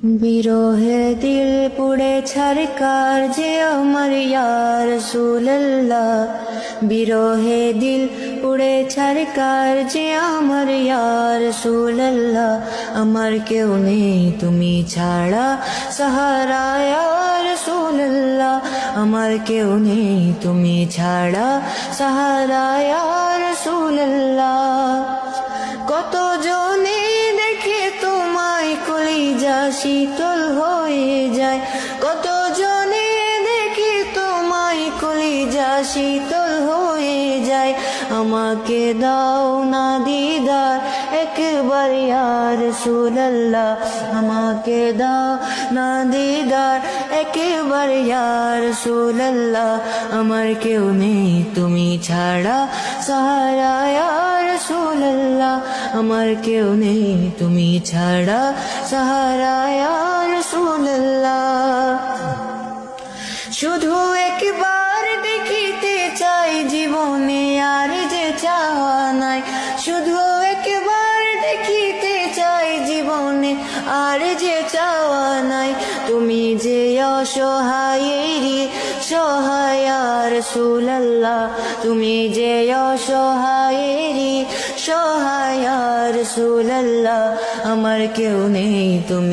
বিরহে দিল পুড়ে ছারকার যে আমার ইয়া রাসূলুল্লাহ, বিরহে দিল পুড়ে ছারকার যে আমার ইয়া রাসূলুল্লাহ। আমার কেউ নেই তুমি ছাড়া সাহারা ইয়া রাসূলুল্লাহ, আমার কেউ নেই তুমি ছাড়া সাহারা ইয়া রাসূলুল্লাহ। কত জনে দেখে তোমায় কলিজা শীতল হয়ে যায়, কত জনে দেখে তোমায় কলিজা শীতল হয়ে যায়। আমাকে দাও না দিদার একবার ইয়া রাসূলুল্লাহ, আমাকে দাও না দিদার একবার ইয়া রাসূলুল্লাহ। আমার কেউ নেই তুমি ছাড়া সাহারা ইয়া রাসূলুল্লাহ, আমার কেউ নেই তুমি ছাড়া সাহারা ইয়া রাসূলুল্লাহ। শুধু একবার দেখিতে চাই জীবনে আর যে চাওয়া নাই, শুধু একবার দেখিতে চাই জীবনে আর যে চাওয়া নাই। তুমি যে অসহায়েরই সহায় ইয়া রাসূলুল্লাহ, তুমি যে অসহায়েরই সহায় ইয়া রাসূলুল্লাহ। আমার কেউ নেই তুমি